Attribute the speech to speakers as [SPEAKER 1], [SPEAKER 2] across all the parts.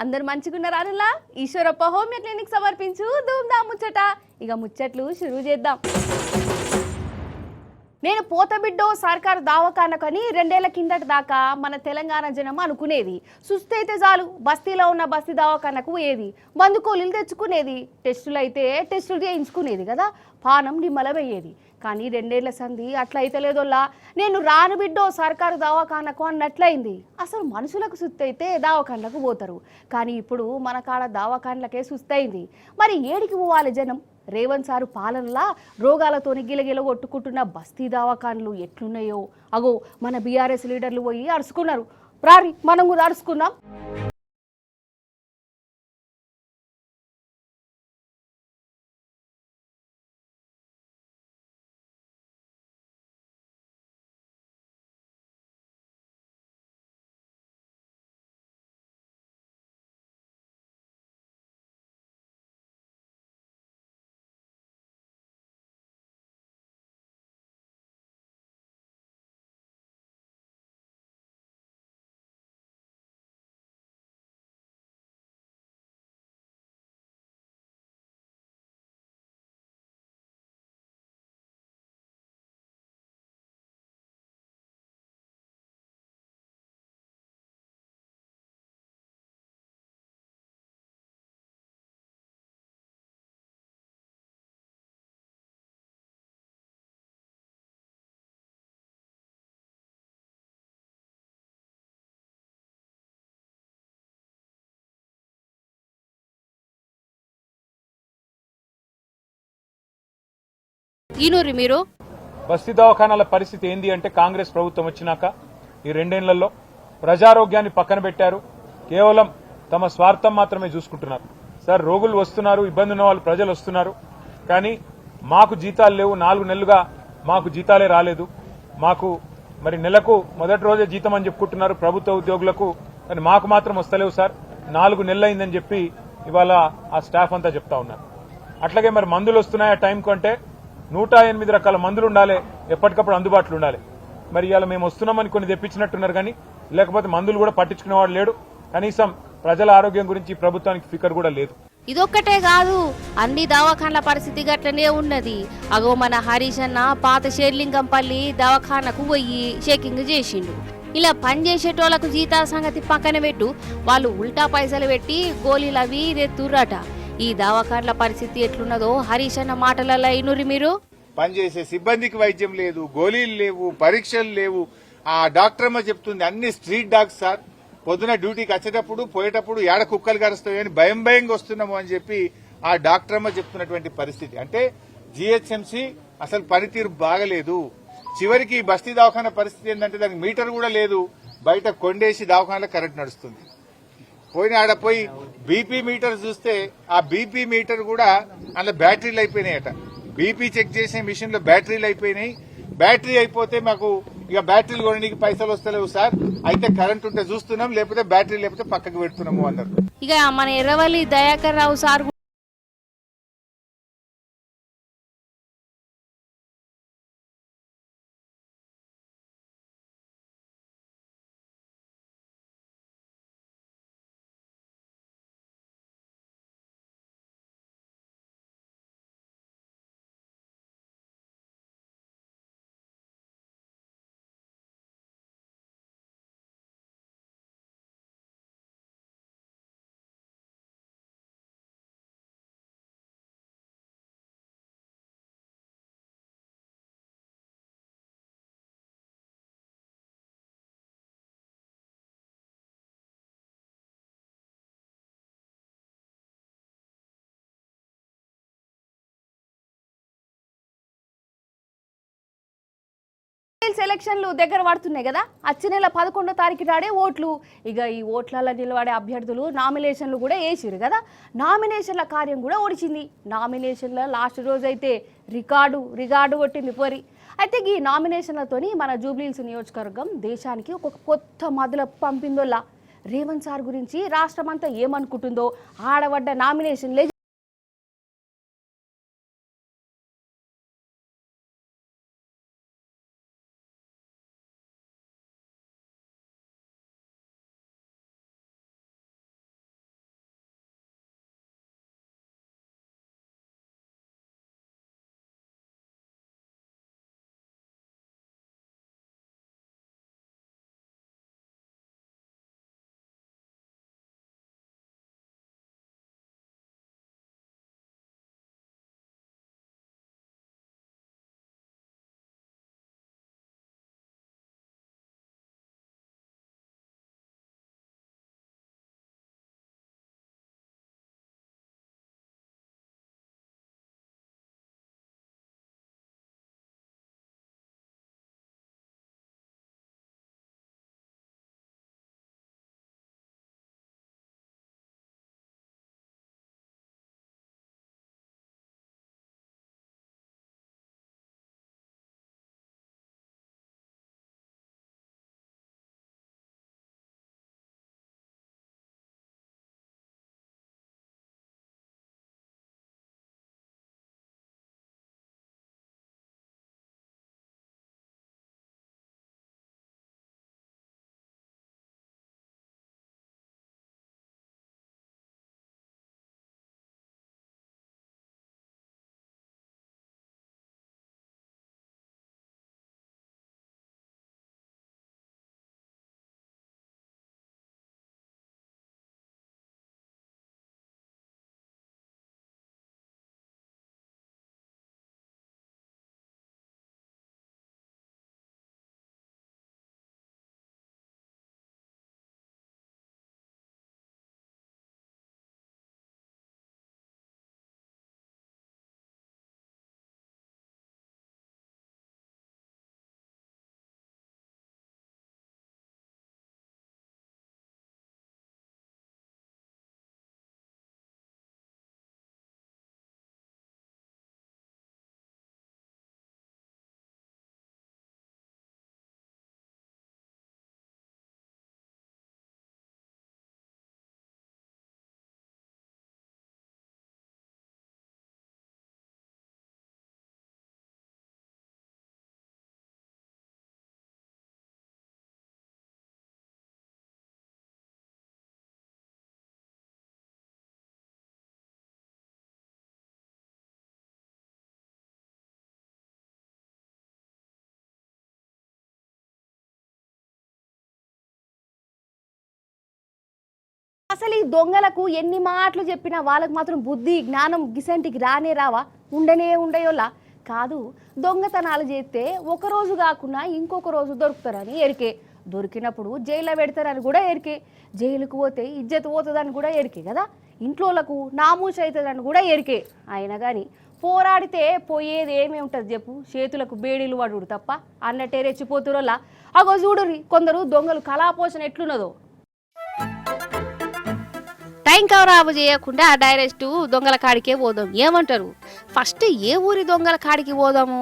[SPEAKER 1] అందరు మంచిగున్నారు అనులా Eeshwarappa homeo clinic సమర్పించు ధూమ్దా ముచ్చట. ఇక ముచ్చట్లు షురూ చేద్దాం. నేను పోతబిడ్డో సర్కారు దావకానకని 2 ఏళ్ల కిందటి దాకా మన తెలంగాణ జనం అనుకునేది. సుస్తైతే చాలు బస్తీలో ఉన్న బస్తీ దావకానకు పోయేది, మందుకోలీలు తెచ్చుకునేది, టెస్టులు అయితే టెస్టులు చేయించుకునేది కదా, పానం నిమ్మలమయ్యేది. కానీ 2 ఏళ్ల సంధి అట్లయితే లేదోల్లా. నేను రాను బిడ్డో సర్కారు దావకానకు అన్నట్లయింది. అసలు మనుషులకు సుత్తైతే దావకాన్లకు పోతారు, కానీ ఇప్పుడు మన కాడ దావకాన్లకే సుస్తయింది. మరి ఏడికి పోవాలి జనం? రేవంత్ సారు పాలనలా రోగాలతోని గిలగిల కొట్టుకుంటున్న బస్తీ దవాఖాన్లు ఎట్లున్నాయో అగో మన బీఆర్ఎస్ లీడర్లు పోయి అరుచుకున్నారు. రారి మనం కూడా అరుచుకుందాం. ఈనూరి మీరు
[SPEAKER 2] బస్తీ దవాఖానాల పరిస్థితి ఏంది అంటే కాంగ్రెస్ ప్రభుత్వం వచ్చినాక ఈ 2 ఏళ్లలో ప్రజారోగ్యాన్ని పక్కన పెట్టారు. కేవలం తమ స్వార్థం మాత్రమే చూసుకుంటున్నారు. సార్ రోగులు వస్తున్నారు, ఇబ్బంది ఉన్న వాళ్ళు ప్రజలు వస్తున్నారు, కానీ మాకు జీతాలు లేవు. 4 నెలలుగా మాకు జీతాలే రాలేదు. మాకు మరి నెలకు మొదటి రోజే జీతం అని చెప్పుకుంటున్నారు ప్రభుత్వ ఉద్యోగులకు, కానీ మాకు మాత్రం వస్తలేవు సార్. 4 నెలలైందని చెప్పి ఇవాళ ఆ స్టాఫ్ అంతా చెప్తా ఉన్నారు. అట్లాగే మరి మందులు వస్తున్నాయి ఆ టైం కంటే 108 రకాల మందులు ఉండాలి, ఎప్పటికప్పుడు అందుబాటులో ఉండాలి. మరి ఇవాళ మేము వస్తున్నామని కొన్ని తెప్పించినట్టున్నారు, కానీ లేకపోతే మందులు కూడా పట్టించుకునేవాడు లేడు. కనీసం ప్రజల ఆరోగ్యం గురించి ప్రభుత్వానికి ఫికర్ కూడా లేదు.
[SPEAKER 1] ఇదొక్కటే కాదు, అన్ని దవాఖాన్ల పరిస్థితి గట్లనే ఉన్నది. అగో మన హరీష్ అన్న పాత షేర్లింగంపల్లి దవాఖానకు పోయి చెకింగ్ చేసిండు. ఇలా పని చేసేటోళ్లకు జీతాల సంగతి పక్కన పెట్టు, వాళ్ళు ఉల్టా పైసలు పెట్టి గోళీలు అవి తెత్తుర్రట. ఈ దవాఖాన్ల పరిస్థితి ఎట్లున్నదో హరీష్ అన్న మాటలలో అయినూరి మీరు.
[SPEAKER 3] పనిచేసే సిబ్బందికి వైద్యం లేదు, గోళీలు లేవు, పరీక్షలు లేవు. ఆ డాక్టర్ అమ్మ చెప్తుంది అన్ని స్ట్రీట్ డాగ్స్ సార్. పొద్దున డ్యూటీకి వచ్చేటప్పుడు పోయేటప్పుడు ఏడ కుక్కలు కరుస్తాయని భయంగా వస్తున్నాము అని చెప్పి ఆ డాక్టర్ అమ్మ చెప్తున్నటువంటి పరిస్థితి. అంటే జీహెచ్ఎంసీ అసలు పనితీరు బాగలేదు. చివరికి బస్తీ దవాఖాన పరిస్థితి ఏంటంటే దానికి మీటర్ కూడా లేదు, బయట కొండేసి దవాఖానలో కరెంట్ నడుస్తుంది. పోయిన ఆడ పోయి బీపీ మీటర్ చూస్తే ఆ బీపీ మీటర్ కూడా అందులో బ్యాటరీలు అయిపోయినాయట. బీపీ చెక్ చేసే మిషన్ లో బ్యాటరీలు అయిపోయినాయి. బ్యాటరీ అయిపోతే మాకు ఇక బ్యాటరీలు కొనడానికి పైసలు వస్తలేవు సార్, అయితే కరెంట్ ఉంటే చూస్తున్నాం, లేకపోతే బ్యాటరీ లేకపోతే పక్కకు పెడుతున్నాము అన్నారు.
[SPEAKER 1] ఇక మన ఎర్రవల్లి దయాకర్ రావు సార్ ఎలక్షన్లు దగ్గర పడుతున్నాయి కదా, వచ్చే నెల 11వ తారీఖు నాడే ఓట్లు. ఇక ఈ ఓట్లలో నిలబడే అభ్యర్థులు నామినేషన్లు కూడా వేసిరు కదా. నామినేషన్ల కార్యం కూడా ఓడిచింది. నామినేషన్ల లాస్ట్ రోజు అయితే రికార్డు కొట్టింది పోరి. అయితే ఈ నామినేషన్లతోని మన జూబ్లీహిల్స్ నియోజకవర్గం దేశానికి ఒక కొత్త మదుల పంపిందోలా. రేవంత్ సార్ గురించి రాష్ట్రం అంతా ఏమనుకుంటుందో ఆడబడ్డ నామినేషన్లే అసలు ఈ దొంగలకు ఎన్ని మాటలు చెప్పినా వాళ్ళకు మాత్రం బుద్ధి జ్ఞానం గిసంటికి రానే రావా? ఉండయోలా కాదు. దొంగతనాలు చేస్తే ఒకరోజు కాకుండా ఇంకొక రోజు దొరుకుతారని ఎరికే, దొరికినప్పుడు జైల్లో పెడతారని కూడా ఎరికే, జైలుకు పోతే ఇజ్జత్ పోతుందని కూడా ఎరికే కదా, ఇంట్లోలకు నామూష అవుతుందని కూడా ఎరికే. అయినా కానీ పోరాడితే పోయేది ఏమి ఉంటుంది చెప్పు, చేతులకు బేడీలు పడుడు తప్ప అన్నట్టే రెచ్చిపోతురోలా. అగో చూడుర్రి కొందరు దొంగలు కళాపోషణ ఎట్లున్నదో. టైం కవరాబు చేయకుండా డైరెక్ట్ దొంగల కాడికే పోదాం ఏమంటారు? ఫస్ట్ ఏ ఊరి దొంగల కాడికి పోదాము?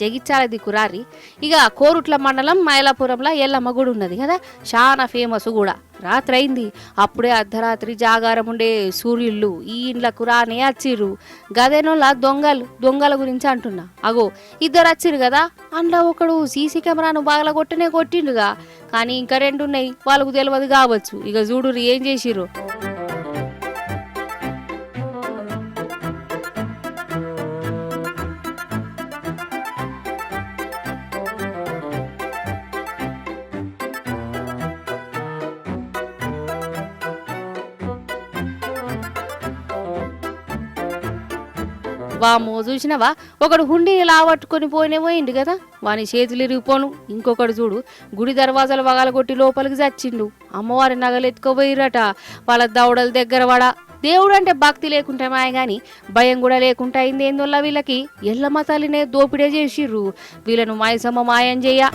[SPEAKER 1] జగిత్యాల దిక్కురారి. ఇక కోరుట్ల మండలం మైలాపురంలో ఎల్లమ్మ గుడి ఉన్నది కదా, చాలా ఫేమస్ కూడా. రాత్రి అయింది, అప్పుడే అర్ధరాత్రి జాగారం ఉండే సూర్యుళ్ళు ఈ ఇండ్లకు రానే వచ్చిర్రు. గదేనోళ్ళ దొంగల గురించి అంటున్నా. అగో ఇద్దరు వచ్చిర్రు కదా, అందులో ఒకడు సీసీ కెమెరాను బాగల కొట్టిండుగా, కానీ ఇంకా 2 ఉన్నాయి, వాళ్ళకు తెలియదు కావచ్చు. ఇక చూడు ఏం చేసిర్రు. వామో చూసినవా, ఒకడు హుండీని లావట్టుకొని పోయిండు కదా, వాని చేతులు ఇరిగిపోను. ఇంకొకడు చూడు గుడి దర్వాజాలు వగలగొట్టి లోపలికి చచ్చిండు. అమ్మవారి నగలు ఎత్తుకోపోయిరట, వాళ్ళ దౌడల దగ్గర వడ. దేవుడు అంటే భక్తి లేకుంటే మాయ గాని భయం కూడా లేకుండా అయింది ఏందోళ్ళ వీళ్ళకి. ఎల్లమ్మ తల్లినే దోపిడే చేసిర్రు, వీళ్ళను మాయసమ్మ మాయం చెయ్య.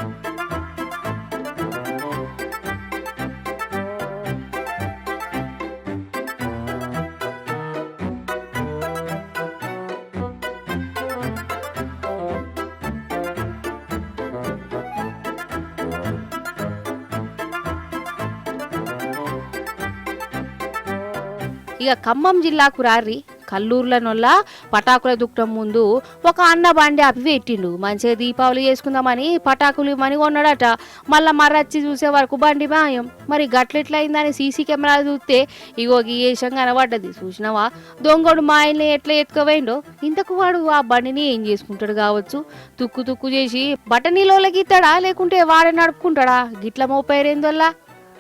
[SPEAKER 1] ఇక ఖమ్మం జిల్లాకు రారి. కల్లూరులనొల్ల పటాకుల దుఃఖం ముందు ఒక అన్న బండి అప్పి పెట్టిండు. మంచిగా దీపావళి చేసుకుందామని పటాకులు ఇవ్వమని కొన్నాడట. మళ్ళా మర్రచ్చి చూసే వరకు బండి మాయం. మరి గట్లెట్లయిందని సీసీ కెమెరాలు చూస్తే ఇగో గీయేషం కనబడ్డది. చూసినావా, దొంగడు మా ఆయన్ని ఎట్లా ఎత్తుకోవేండో. ఇంతకు వాడు ఆ బండిని ఏం చేసుకుంటాడు కావచ్చు? తుక్కు చేసి బట్టనీలోకి ఇస్తాడా, లేకుంటే వాడే నడుపుకుంటాడా? గిట్ల మోపేరేందోల్లా.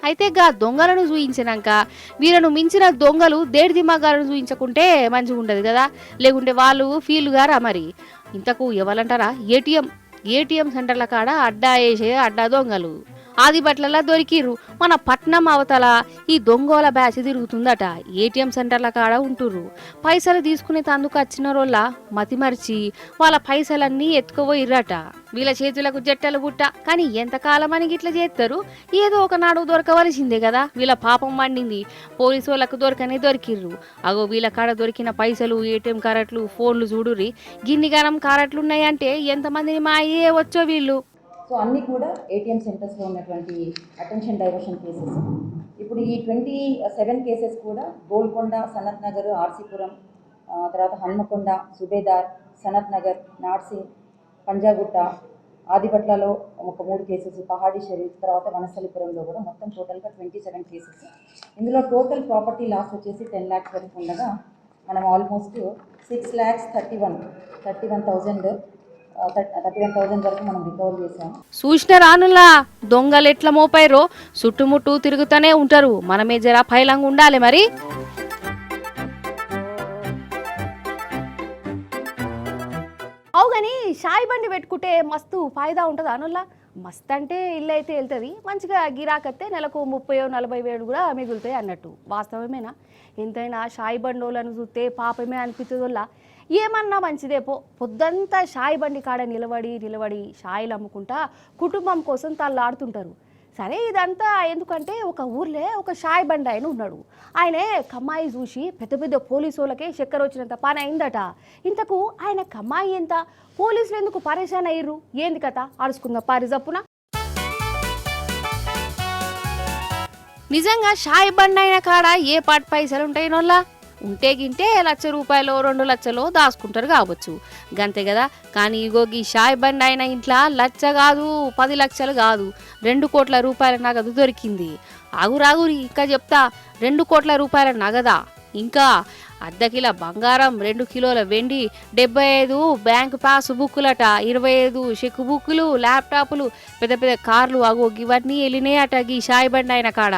[SPEAKER 1] అయితే గా దొంగలను చూయించినాక వీళ్ళను మించిన దొంగలు దేడి దిమాగాలను చూయించకుంటే మంచిగా ఉండదు కదా, లేకుంటే వాళ్ళు ఫీల్ గారా. మరి ఇంతకు ఎవరంటారా? ఏటీఎం సెంటర్ల కాడ అడ్డా వేసే అడ్డా దొంగలు ఆదిబట్లలా దొరికిర్రు. మన పట్నం అవతల ఈ దొంగల బ్యాచ్ తిరుగుతుందట. ఏటీఎం సెంటర్ల కాడ ఉంటుర్రు. పైసలు తీసుకునే తందుకు వచ్చిన రోళ్ళ మతిమరిచి వాళ్ళ పైసలన్నీ ఎత్తుకుపోయిర్రట. వీళ్ళ చేతులకు జట్టలు గుట్ట. కానీ ఎంతకాలం అని గిట్ల చేస్తారు? ఏదో ఒకనాడు దొరకవలసిందే కదా. వీళ్ళ పాపం మండింది. పోలీసు వాళ్ళకు దొరికిర్రు. అగో వీళ్ళ కాడ దొరికిన పైసలు, ఏటీఎం కారట్లు, ఫోన్లు చూడుర్రి. గిన్నిగానం కారట్లు ఉన్నాయంటే ఎంతమందిని మాయే వచ్చో వీళ్ళు.
[SPEAKER 4] సో అన్నీ కూడా ఏటీఎం సెంటర్స్లో ఉన్నటువంటి అటెన్షన్ డైవర్షన్ కేసెస్. ఇప్పుడు ఈ 27 కేసెస్ కూడా గోల్కొండ, సనత్ నగర్, ఆర్సీపురం, తర్వాత హన్మకొండ, సుబేదార్, సనత్ నగర్, నార్సింగ్, పంజాగుట్ట, ఆదిబట్లలో ఒక 3 కేసెస్, పహాడీ షరీఫ్, తర్వాత వనస్థలిపురంలో కూడా మొత్తం టోటల్గా 27 కేసెస్. ఇందులో టోటల్ ప్రాపర్టీ లాస్ వచ్చేసి 10 lakhs వరకు ఉండగా మనం ఆల్మోస్ట్ 6,31,000 వరకు మనం రికవర్ చేసాము.
[SPEAKER 1] చూసిన రానులా దొంగలు ఎట్లా మోపారో చుట్టుముట్టు తిరుగుతూనే ఉంటారు. మనమే జరా పైలంగా ఉండాలి. మరి అవు కానీ షాయి బండి పెట్టుకుంటే మస్తు ఫాయిదా ఉంటుంది అనుల్లా. మస్త్ అంటే ఇల్లు అయితే వెళ్తుంది, మంచిగా గిరాకత్తే నెలకు 30-40 వేలు కూడా మిగులుతాయి అన్నట్టు. వాస్తవమేనా? ఎంతైనా షాయి బండోళ్ళను చూస్తే పాపమే అనిపిస్తుందోళ్ళ. ఏమన్నా మంచిదే పొద్దంతా షాయి బండి కాడ నిలబడి షాయిలు అమ్ముకుంటా కుటుంబం కోసం తల్లాడుతుంటారు. సరే ఇదంతా ఎందుకంటే ఒక ఊర్లో ఒక షాయి బండి ఆయన ఉన్నాడు. ఆయనే కమ్మాయి చూసి పెద్ద పోలీసు వాళ్ళకే చక్కెర వచ్చినంత పని అయిందట. ఇంతకు ఆయన కమ్మాయి ఎంత, పోలీసులు ఎందుకు పరేషాన్ అయ్యారు, ఏంది కథ అరుచుకుందా పారిజప్పున. నిజంగా షాయి బండి అయిన కాడ ఏ పాటి పైసలు ఉంటాయి నోళ్ళ? ఉంటే గింటే 1,00,000 రూపాయలు 2 లక్షలు దాచుకుంటారు కావచ్చు, గంతే కదా. కానీ ఇగోగి షాయి బండి అయిన ఇంట్లో 1,00,000 కాదు, 10 లక్షలు కాదు, 2 కోట్ల రూపాయల నగదు దొరికింది. ఆగురి ఇంకా చెప్తా. 2 కోట్ల రూపాయల నగదా, ఇంకా 1/2 కిలో బంగారం, 2 కిలోల వెండి, 75 బ్యాంక్ పాస్ బుక్కులట, 25 చెక్ బుక్కులు, ల్యాప్టాప్లు, పెద్ద కార్లు. అగో ఇవన్నీ వెళ్ళినాయట ఈ షాయి బండి అయిన కాడ.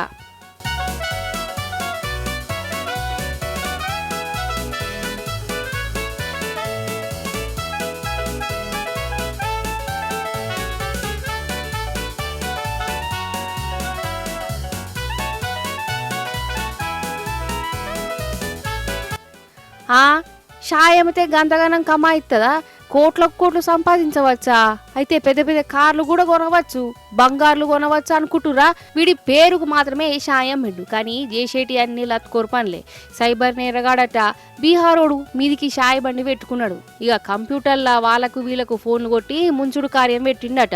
[SPEAKER 1] షాయమితే గంతగానం కమాయిస్తుందా? కోట్లకు కోట్లు సంపాదించవచ్చా? అయితే పెద్ద పెద్ద కార్లు కూడా కొనవచ్చు, బంగారులు కొనవచ్చు అనుకుంటురా? వీడి పేరుకు మాత్రమే షాయం మిండు, కానీ చేసేటి అన్ని లత్కోరు పనులే. సైబర్ నేరగాడట బీహారోడు మీదికి షాయి బండి పెట్టుకున్నాడు. ఇక కంప్యూటర్లా వాళ్ళకు వీళ్ళకు ఫోన్లు కొట్టి ముంచుడు కార్యం పెట్టిండట.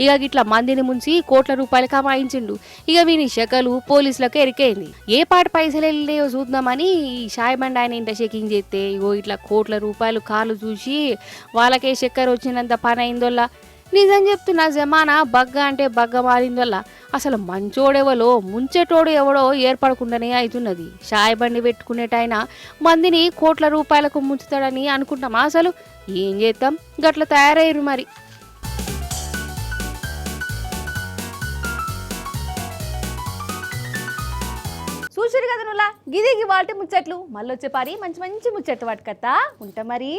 [SPEAKER 1] ఇక గిట్లా మందిని ముంచి కోట్ల రూపాయలు కమాయించిండు. ఇక వీని శకలు పోలీసులకు ఎరికైంది. ఏ పాటి పైసలు వెళ్ళలేయో చూద్దామని ఈ షాయి బండి ఆయన ఇంట చెకింగ్ చేస్తే ఇగో ఇట్లా కోట్ల రూపాయలు కార్లు చూసి వాళ్ళకే చక్కెర వచ్చినంత పని అయిందోల్లా. నిజం చెప్తున్నా, జమానా బగ్గ అంటే బగ్గ మారిందోల్లా. అసలు మంచోడెవలో ముంచెటోడు ఎవడో ఏర్పడకుండానే అవుతున్నది. షాయి బండి పెట్టుకునేటైనా మందిని కోట్ల రూపాయలకు ముంచుతాడని అనుకుంటామా? అసలు ఏం చేద్దాం, గట్ల తయారయ్యారు మరి. చూసిరు కదా నువ్వులా గిదిగి వాటి ముచ్చట్లు. మళ్ళీ వచ్చే పారి మంచి మంచి ముచ్చట్లు పట్టుకత్తా ఉంటా మరి.